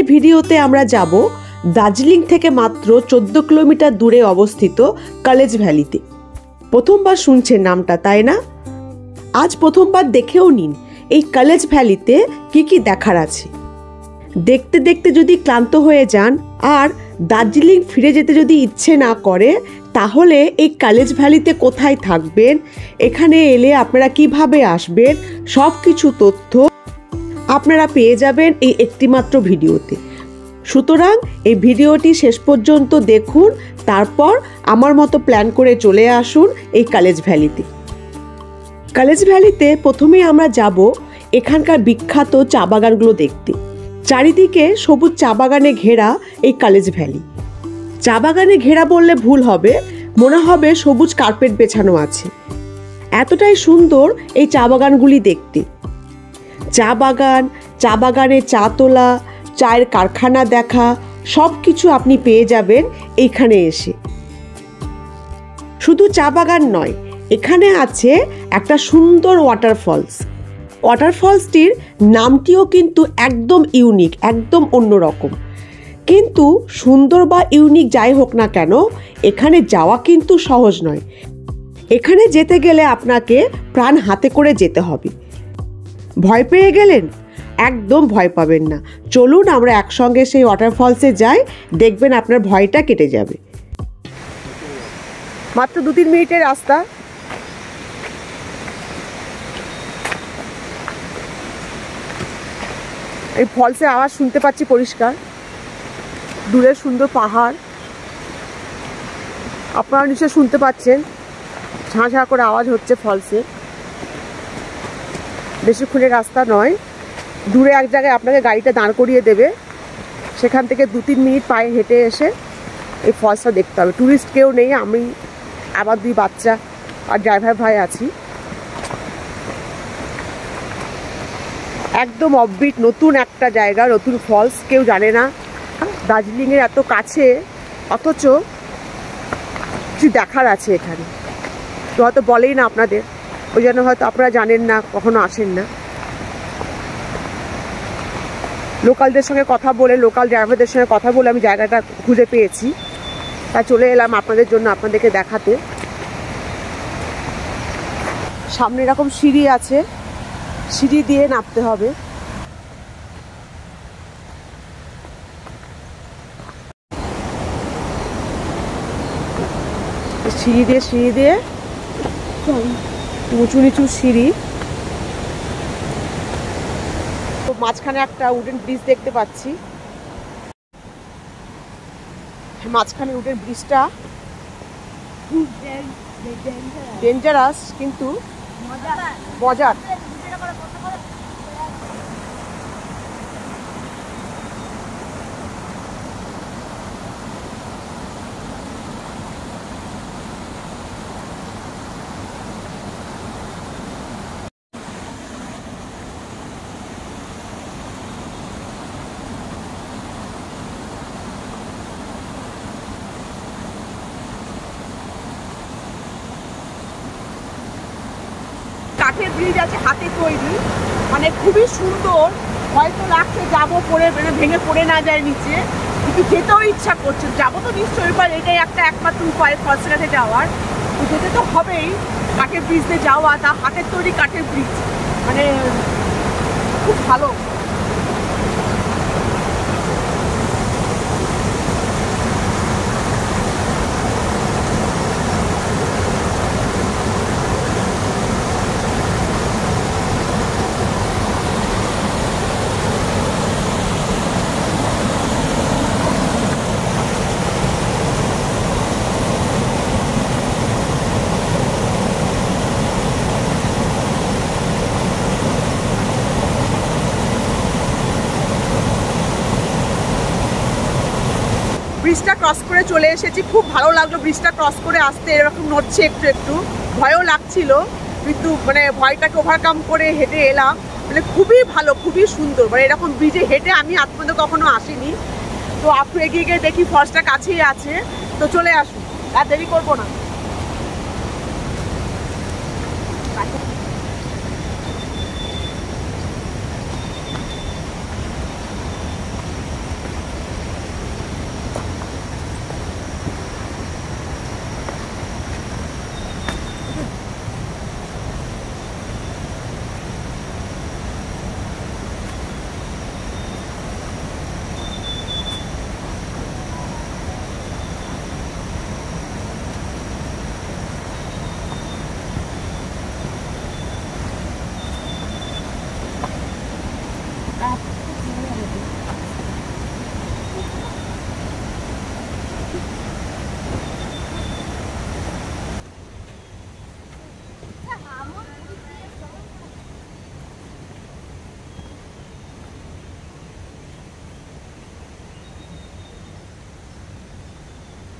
আজকের ভিডিওতে আমরা যাব দার্জিলিং থেকে মাত্র 14 কিলোমিটার দূরে অবস্থিত কলেজ ভ্যালিতে। প্রথমবার শুনছেন নামটা, তাই না? আজ প্রথমবার দেখেও নিন এই কলেজ ভ্যালিতে কি কি দেখার আছে। দেখতে দেখতে যদি ক্লান্ত হয়ে যান আর দার্জিলিং ফিরে যেতে যদি ইচ্ছে না করে, তাহলে এই কলেজ ভ্যালিতে কোথায় থাকবেন, এখানে এলে আপনারা কিভাবে আসবেন, সব কিছু তথ্য আপনারা পেয়ে যাবেন এই একটিমাত্র ভিডিওতে। সুতরাং এই ভিডিওটি শেষ পর্যন্ত দেখুন, তারপর আমার মতো প্ল্যান করে চলে আসুন এই কলেজ ভ্যালিতে। কলেজ ভ্যালিতে প্রথমেই আমরা যাব এখানকার বিখ্যাত চা বাগানগুলো দেখতে। চারিদিকে সবুজ চা বাগানে ঘেরা এই কলেজ ভ্যালি। চা বাগানে ঘেরা বললে ভুল হবে, মনে হবে সবুজ কার্পেট বেছানো আছে। এতটাই সুন্দর এই চা বাগানগুলি দেখতে। চা বাগান, চা বাগানে চা তোলা, চায়ের কারখানা দেখা, সব কিছু আপনি পেয়ে যাবেন এইখানে এসে। শুধু চা বাগান নয়, এখানে আছে একটা সুন্দর ওয়াটারফলস। ওয়াটারফলসটির নামটিও কিন্তু একদম ইউনিক, একদম অন্যরকম। কিন্তু সুন্দর বা ইউনিক যাই হোক না কেন, এখানে যাওয়া কিন্তু সহজ নয়। এখানে যেতে গেলে আপনাকে প্রাণ হাতে করে যেতে হবে। ভয় পেয়ে গেলেন? একদম ভয় পাবেন না। চলুন আমরা একসঙ্গে সেই ওয়াটারফলসে যাই, দেখবেন আপনার ভয়টা কেটে যাবে। মাত্র 2-3 মিনিটের রাস্তা। এই ফলসের আওয়াজ শুনতে পাচ্ছি পরিষ্কার। দূরে সুন্দর পাহাড়, আপনারা নিশ্চয়ই শুনতে পাচ্ছেন, ঝাঁ ঝাঁ করে আওয়াজ হচ্ছে ফলসে। বেশিক্ষণের রাস্তা নয়, দূরে এক জায়গায় আপনাকে গাড়িটা দাঁড় করিয়ে দেবে, সেখান থেকে 2-3 মিনিট পায়ে হেঁটে এসে এই ফলসটা দেখতে হবে। ট্যুরিস্ট কেউ নেই, আমি আবার 2 বাচ্চা আর ড্রাইভার ভাই আছি। একদম অফবিট, নতুন একটা জায়গা, নতুন ফলস, কেউ জানে না। দার্জিলিংয়ের এত কাছে, অথচ কিছু দেখার আছে এখানে, তো হয়তো বলেই না আপনাদের, ওই জন্য হয়তো আপনারা জানেন না, কখনো আসেন না। লোকালদের সঙ্গে কথা বলে, লোকাল ড্রাইভারদের সঙ্গে কথা বলে আমি জায়গাটা খুঁজে পেয়েছি, তাই চলে এলাম আপনাদের জন্য, আপনাদেরকে দেখাতে। সামনে এরকম সিঁড়ি আছে, সিঁড়ি দিয়ে নামতে হবে। সিঁড়ি দিয়ে উঁচু নিচু সিঁড়ি। তো মাঝখানে একটা উডেন ব্রিজ দেখতে পাচ্ছি। মাঝখানে উডেন ব্রিজটা ডেঞ্জারাস কিন্তু মজার। কাঠের ব্রিজ আছে, হাতে তৈরি, মানে খুবই সুন্দর। হয়তো লাগছে যাবো পড়ে, মানে ভেঙে পড়ে না যায় নিচে, কিন্তু যেতেও ইচ্ছা করছে। যাবো তো নিশ্চয়ই, এবার এটাই একটা একমাত্র উপায় ফলসের কাছে যাওয়ার, তো যেতে তো হবেই। কাঠের ব্রিজ দিয়ে যাওয়া, তা হাতের তৈরি কাঠের ব্রিজ, মানে খুব ভালো। ব্রিজটা ক্রস করে চলে এসেছি, খুব ভালো লাগলো ব্রিজটা ক্রস করে আসতে। এরকম নড়ছে একটু একটু, ভয়ও লাগছিল, কিন্তু মানে ভয়টাকে ওভারকাম করে হেঁটে এলাম। মানে খুবই ভালো, খুবই সুন্দর। মানে এরকম ব্রিজে হেঁটে আমি আজ পর্যন্ত কখনো আসিনি। তো আপনি এগিয়ে গিয়ে দেখি ফলসটা কাছেই আছে, তো চলে আসুন, আর দেরি করবো না।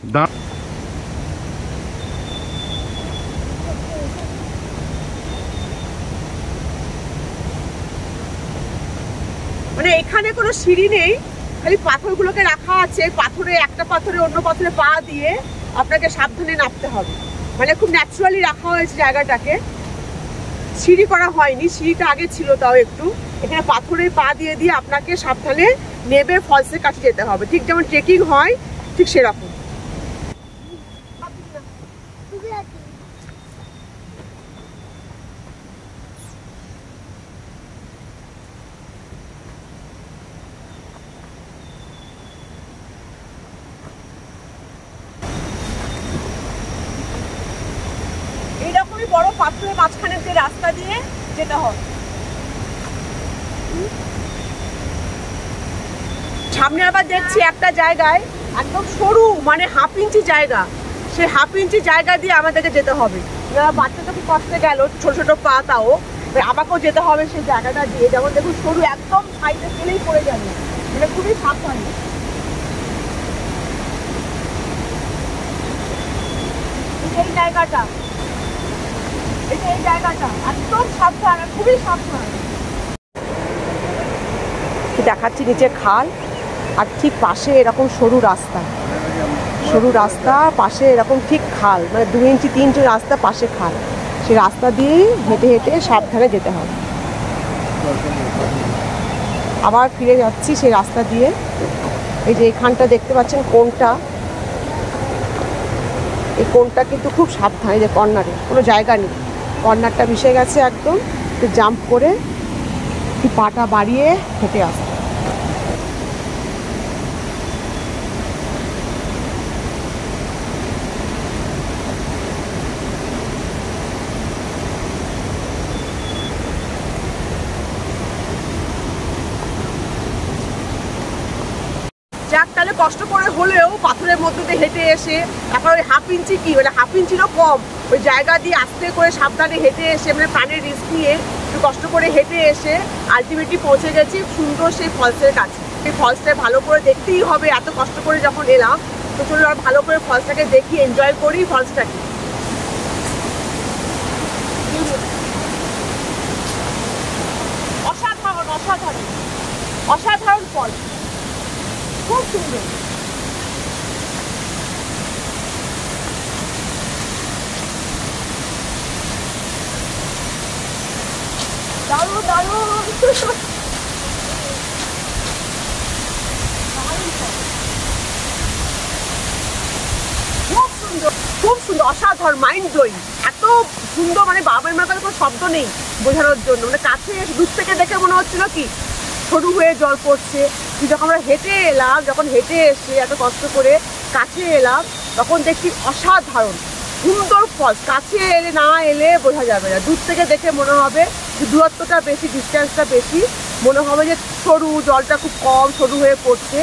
মানে এখানে কোনো সিঁড়ি নেই, খালি পাথরগুলোকে রাখা আছে। পাথরে একটা পাথরে অন্য পাথরে পা দিয়ে আপনাকে সাবধানে নামতে হবে। মানে খুব ন্যাচারালি রাখা হয়েছে জায়গাটাকে, সিঁড়ি করা হয়নি। সিঁড়িটা আগে ছিল তাও একটু। এখানে পাথরে পা দিয়ে দিয়ে আপনাকে সাবধানে নেমে ফলসের কাছে যেতে হবে, ঠিক যেমন ট্রেকিং হয় ঠিক সেরকম। এইরকমই বড় পাথরের মাঝখানে যে রাস্তা দিয়ে যেতে হবে। সামনে আবার দেখছি একটা জায়গায় একদম সরু, মানে হাফ ইঞ্চি জায়গা। সেই হাফ ইঞ্চি জায়গা দিয়ে আমাদেরকে যেতে হবে। বাচ্চাটা খুব কষ্টে গেল, ছোট ছোট পা, তাও আমাকেও যেতে হবে সেই জায়গাটা দিয়ে। যেমন দেখুন সরু, একদম সাইডে গেলেই পড়ে যাবে, মানে খুবই সাবধানে। এই জায়গাটা, এই জায়গাটা একদম সাবধান, খুবই সাবধান। দেখাচ্ছি নিচে খাল, আর ঠিক পাশে এরকম সরু রাস্তা, সরু রাস্তা পাশে এরকম ঠিক খাল, মানে 2 ইঞ্চি 3 ইঞ্চি রাস্তা, পাশে খাল। সেই রাস্তা দিয়েই হেঁটে হেঁটে সাবধানে যেতে হবে। আবার ফিরে যাচ্ছি সেই রাস্তা দিয়ে। এই যে এখানটা দেখতে পাচ্ছেন কোনটা, এই কোনটা কিন্তু খুব সাবধানে, যে কর্নারে কোনো জায়গা নেই, কর্নারটা মিশে গেছে একদম। জাম্প করে পাটা বাড়িয়ে হেঁটে আসতে। যাক, তাহলে কষ্ট করে হলেও পাথরের মধ্যে দিয়ে হেঁটে এসে, এখন ওই হাফ ইঞ্চি কি, মানে হাফ ইঞ্চিরও কম ওই জায়গা দিয়ে আস্তে করে সাবধানে হেঁটে এসে, মানে প্রাণের রিস্ক নিয়ে একটু কষ্ট করে হেঁটে এসে আলটিমেটলি পৌঁছে গেছি সুন্দর সেই ফলসের কাছে। সেই ফলসটা ভালো করে দেখতেই হবে, এত কষ্ট করে যখন এলাম, তো চলো আর ভালো করে ফলসটাকে দেখি, এনজয় করি ফলসটাকে। অসাধারণ অসাধারণ অসাধারণ ফল, খুব সুন্দর। দারুণ দারুণ খুব সুন্দর, খুব সুন্দর, অসাধারণ, মাইন্ড ব্লোয়িং। এত সুন্দর, মানে বাবার মার কাছে কোনো শব্দ নেই বোঝানোর জন্য। মানে কাছে দূর থেকে দেখে মনে হচ্ছিল কি সরু হয়ে জল পড়ছে। যখন আমরা হেঁটে এলাম, যখন হেঁটে এসে এত কষ্ট করে কাছে এলাম, তখন দেখছি অসাধারণ সুন্দর ফল। কাছে এলে না এলে বোঝা যাবে না, দূর থেকে দেখে মনে হবে যে দূরত্বটা বেশি, ডিস্টেন্সটা বেশি, মনে হবে যে সরু, জলটা খুব কম সরু হয়ে পড়ছে।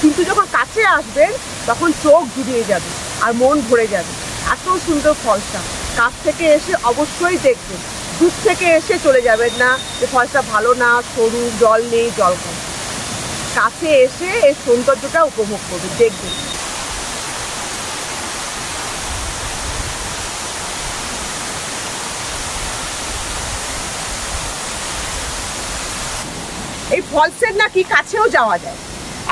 কিন্তু যখন কাছে আসবেন তখন চোখ জুড়িয়ে যাবে আর মন ভরে যাবে। এত সুন্দর ফলসটা, কাছ থেকে এসে অবশ্যই দেখবেন, দূর থেকে এসে চলে যাবেন না যে ফলসটা ভালো না, সরু, জল নেই, জল কম। কাছে এসে এই সৌন্দর্যটা উপভোগ করবেন, দেখবেন। এই ফলসের নাকি কাছেও যাওয়া যায়,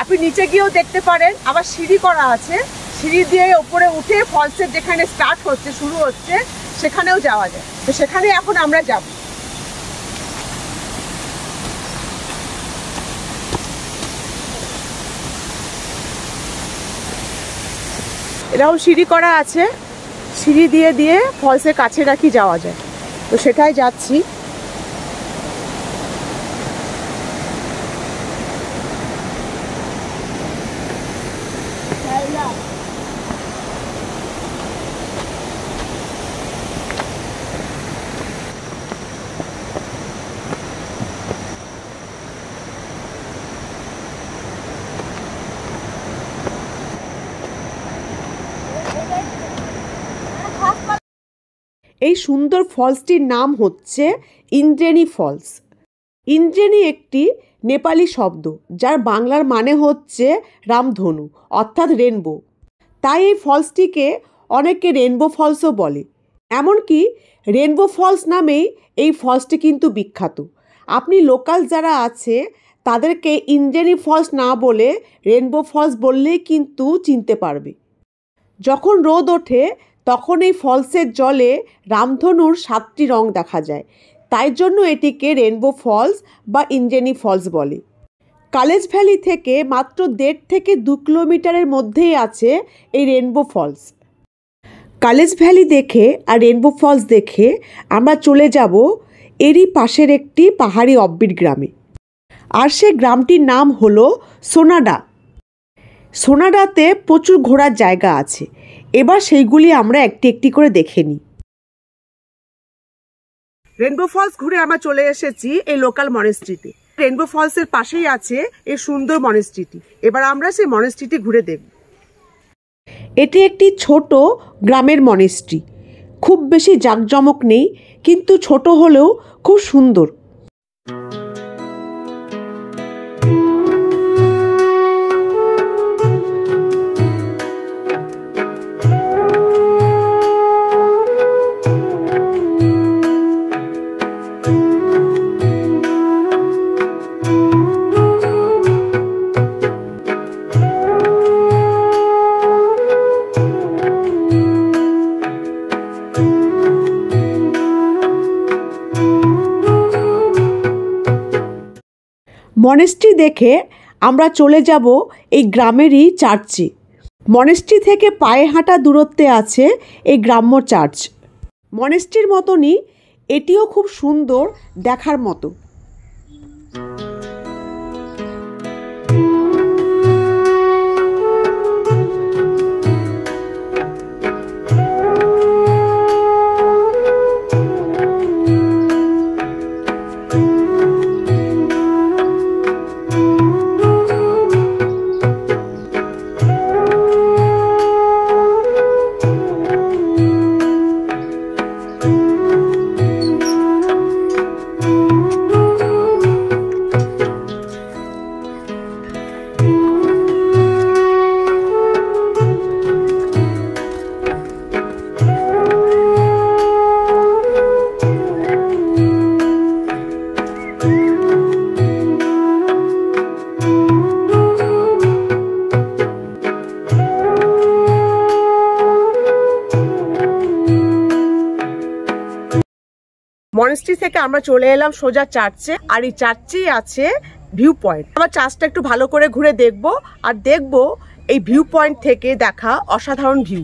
আপনি নিচে গিয়েও দেখতে পারেন। আবার সিঁড়ি করা আছে, সিঁড়ি দিয়ে উপরে উঠে ফলসের যেখানে স্টার্ট হচ্ছে, শুরু হচ্ছে, সেখানেও যাওয়া যায়। তো সেখানে এখন আমরা যাব। এরকম সিঁড়ি করা আছে, সিঁড়ি দিয়ে দিয়ে ফলসের কাছে নাকি যাওয়া যায়, তো সেটাই যাচ্ছি। এই সুন্দর ফলসটির নাম হচ্ছে ইন্দ্রেণী ফলস। ইন্দ্রেণী একটি নেপালি শব্দ, যার বাংলার মানে হচ্ছে রামধনু অর্থাৎ রেনবো। তাই এই ফলসটিকে অনেকে রেনবো ফলসও বলে। এমনকি রেনবো ফলস নামেই এই ফলসটি কিন্তু বিখ্যাত। আপনি লোকাল যারা আছে তাদেরকে ইন্দ্রাণী ফলস না বলে রেনবো ফলস বললেই কিন্তু চিনতে পারবে। যখন রোদ ওঠে তখন এই ফলসের জলে রামধনুর 7টি রং দেখা যায়, তাই জন্য এটিকে রেনবো ফলস বা ইন্দ্রাণী ফলস বলে। কালেজ ভ্যালি থেকে মাত্র 1.5 থেকে 2 কিলোমিটারের মধ্যেই আছে এই রেনবো ফলস। কালেজ ভ্যালি দেখে আর রেনবো ফলস দেখে আমরা চলে যাব এরই পাশের একটি পাহাড়ি অফবিট গ্রামে, আর সে গ্রামটির নাম হলো সোনাডা। সোনাডাতে প্রচুর ঘোরার জায়গা আছে, এবার সেইগুলি আমরা একটি একটি করে দেখে নিই। রেনবো ফলস ঘুরে আমরা চলে এসেছি এই লোকাল মনেস্ট্রিতে। রেনবো ফলসের পাশেই আছে এই সুন্দর মনেস্ট্রিটি। এবার আমরা সেই মনেস্ট্রিটি ঘুরে দেখব। এটি একটি ছোট গ্রামের মনেস্ট্রি, খুব বেশি জাঁকজমক নেই, কিন্তু ছোট হলেও খুব সুন্দর। মনেস্ট্রি দেখে আমরা চলে যাব এই গ্রামেরই চার্চে। মনেস্ট্রি থেকে পায়ে হাঁটা দূরত্বে আছে এই গ্রাম্য চার্চ। মনেস্ট্রির মতনই এটিও খুব সুন্দর, দেখার মতো। মনেস্ট্রি থেকে আমরা চলে এলাম সোজা চার্চে, আর এই চার্চেই আছে ভিউ পয়েন্ট। আমরা চার্চটা একটু ভালো করে ঘুরে দেখব, আর দেখব এই ভিউ পয়েন্ট থেকে দেখা অসাধারণ ভিউ।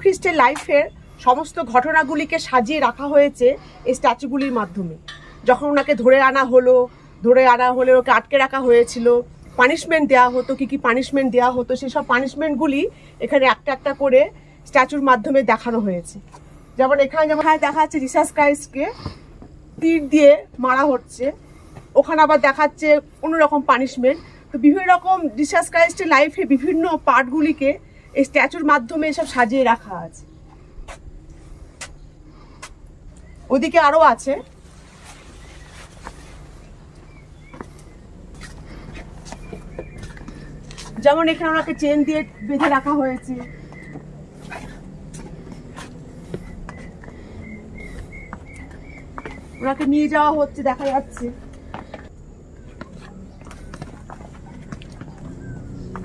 খ্রিস্টের লাইফের সমস্ত ঘটনাগুলিকে সাজিয়ে রাখা হয়েছে এই স্ট্যাচুগুলির মাধ্যমে। যখন ওনাকে ধরে আনা হলে ওকে আটকে রাখা হয়েছিল, পানিশমেন্ট দেওয়া হতো, কি পানিশমেন্ট দেওয়া হতো, সেসব পানিশমেন্টগুলি এখানে একটা একটা করে স্ট্যাচুর মাধ্যমে দেখানো হয়েছে। যেমন এখানে দেখা যাচ্ছে জিসাস ক্রাইস্টকে তীর দিয়ে মারা হচ্ছে, ওখানে আবার দেখাচ্ছে অন্যরকম পানিশমেন্ট। তো বিভিন্ন রকম জিসাস ক্রাইস্টের লাইফে বিভিন্ন পার্টগুলিকে এই স্ট্যাচুর মাধ্যমে সব সাজিয়ে রাখা আছে। ওদিকে আরো আছে, যেমন এখানে ওনাকে চেন দিয়ে বেঁধে রাখা হয়েছে, ওনাকে নিয়ে যাওয়া হচ্ছে, দেখা যাচ্ছে।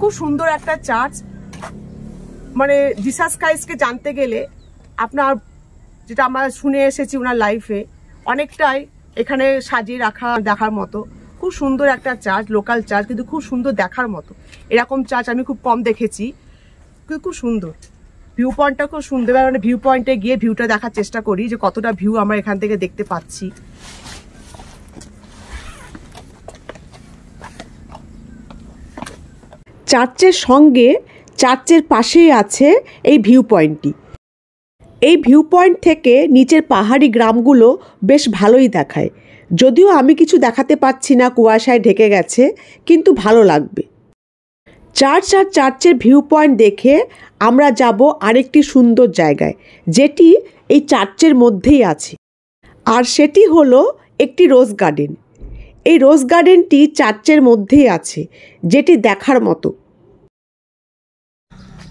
খুব সুন্দর একটা চার্চ। মানে জিসাস ক্রাইস্টকে জানতে গেলে আপনার, যেটা আমরা শুনে এসেছি ওনার লাইফে, অনেকটাই এখানে সাজিয়ে রাখা দেখার মতো। খুব সুন্দর একটা চার্চ, লোকাল চার্চ, কিন্তু খুব সুন্দর দেখার মতো। এরকম চার্চ আমি খুব কম দেখেছি, কিন্তু খুব সুন্দর। ভিউ পয়েন্টটা খুব সুন্দর। মানে ভিউ পয়েন্টে গিয়ে ভিউটা দেখার চেষ্টা করি যে কতটা ভিউ আমরা এখান থেকে দেখতে পাচ্ছি। চার্চের সঙ্গে চার্চের পাশেই আছে এই ভিউ পয়েন্টটি। এই ভিউ পয়েন্ট থেকে নিচের পাহাড়ি গ্রামগুলো বেশ ভালোই দেখায়, যদিও আমি কিছু দেখাতে পাচ্ছি না, কুয়াশায় ঢেকে গেছে, কিন্তু ভালো লাগবে। চার্চ আর চার্চের ভিউ পয়েন্ট দেখে আমরা যাব আরেকটি সুন্দর জায়গায়, যেটি এই চার্চের মধ্যেই আছে, আর সেটি হলো একটি রোজ গার্ডেন। এই রোজ গার্ডেনটি চার্চের মধ্যেই আছে, যেটি দেখার মতো।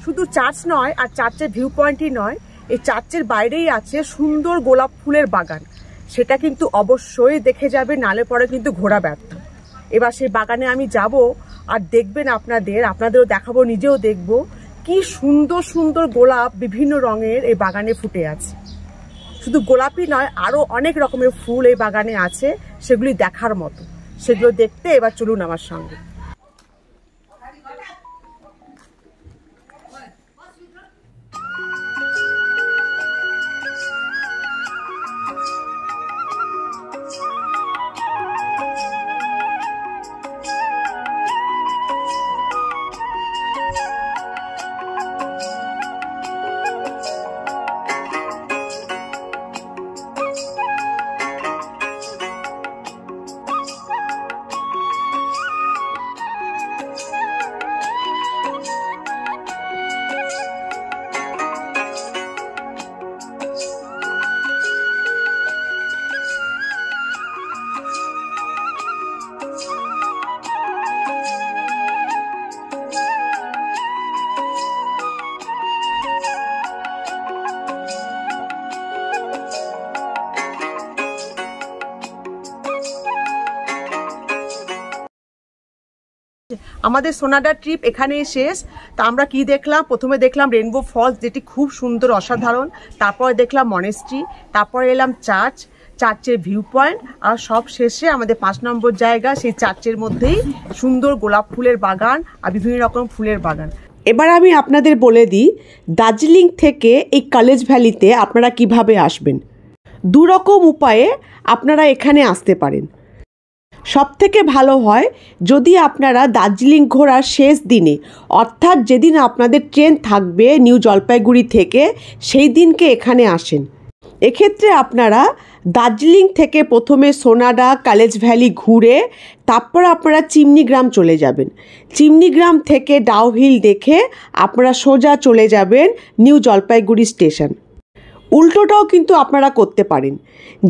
শুধু চার্চ নয় আর চার্চের ভিউ পয়েন্টই নয়, এই চার্চের বাইরেই আছে সুন্দর গোলাপ ফুলের বাগান। সেটা কিন্তু অবশ্যই দেখে যাবে, নালে পরে কিন্তু ঘোরা ব্যর্থ। এবার সেই বাগানে আমি যাব আর দেখবেন আপনাদেরও দেখাবো, নিজেও দেখব কি সুন্দর সুন্দর গোলাপ বিভিন্ন রঙের এই বাগানে ফুটে আছে। শুধু গোলাপই নয়, আরও অনেক রকমের ফুল এই বাগানে আছে, সেগুলি দেখার মতো। সেগুলো দেখতে এবার চলুন আমার সঙ্গে। আমাদের সোনাডা ট্রিপ এখানেই শেষ। তা আমরা কি দেখলাম? প্রথমে দেখলাম রেনবো ফলস, যেটি খুব সুন্দর, অসাধারণ। তারপরে দেখলাম মনেস্ট্রি, তারপরে এলাম চার্চের ভিউ পয়েন্ট, আর সব শেষে আমাদের 5 নম্বর জায়গা, সেই চার্চের মধ্যেই সুন্দর গোলাপ ফুলের বাগান আর বিভিন্ন রকম ফুলের বাগান। এবার আমি আপনাদের বলে দিই, দার্জিলিং থেকে এই কলেজ ভ্যালিতে আপনারা কিভাবে আসবেন। 2 রকম উপায়ে আপনারা এখানে আসতে পারেন। সবথেকে ভালো হয় যদি আপনারা দার্জিলিং ঘোরার শেষ দিনে, অর্থাৎ যেদিন আপনাদের ট্রেন থাকবে নিউ জলপাইগুড়ি থেকে, সেই দিনকে এখানে আসেন। এক্ষেত্রে আপনারা দার্জিলিং থেকে প্রথমে সোনাডা কলেজ ভ্যালি ঘুরে তারপর আপনারা চিমনিগ্রাম চলে যাবেন। চিমনিগ্রাম থেকে ডাউহিল দেখে আপনারা সোজা চলে যাবেন নিউ জলপাইগুড়ি স্টেশন। উল্টোটাও কিন্তু আপনারা করতে পারেন।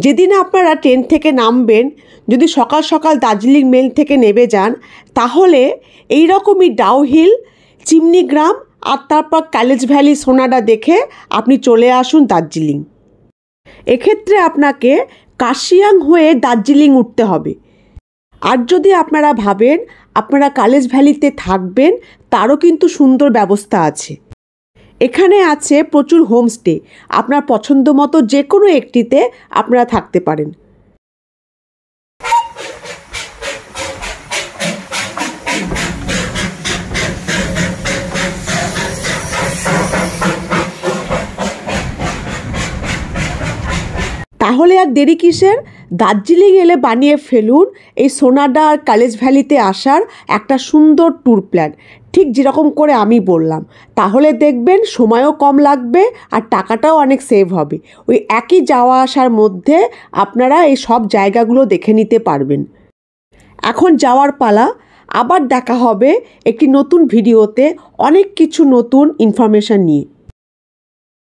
যেদিন আপনারা ট্রেন থেকে নামবেন, যদি সকাল সকাল দার্জিলিং মেল থেকে নেমে যান, তাহলে এই রকমই ডাউহিল, চিমনিগ্রাম আর তারপর কলেজ ভ্যালি, সোনাডা দেখে আপনি চলে আসুন দার্জিলিং। এক্ষেত্রে আপনাকে কার্শিয়াং হয়ে দার্জিলিং উঠতে হবে। আর যদি আপনারা ভাবেন আপনারা কলেজ ভ্যালিতে থাকবেন, তারও কিন্তু সুন্দর ব্যবস্থা আছে। এখানে আছে প্রচুর হোমস্টে, আপনার পছন্দ মতো যে কোনো একটিতে আপনারা থাকতে পারেন। তাহলে আর দেরি কিসের? দার্জিলিং এলে বানিয়ে ফেলুন এই সোনাডা আর কলেজ ভ্যালিতে আসার একটা সুন্দর ট্যুর প্ল্যান, ঠিক যেরকম করে আমি বললাম। তাহলে দেখবেন সময়ও কম লাগবে আর টাকাটাও অনেক সেভ হবে। ওই একই যাওয়া আসার মধ্যে আপনারা এই সব জায়গাগুলো দেখে নিতে পারবেন। এখন যাওয়ার পালা। আবার দেখা হবে একটি নতুন ভিডিওতে অনেক কিছু নতুন ইনফরমেশন নিয়ে।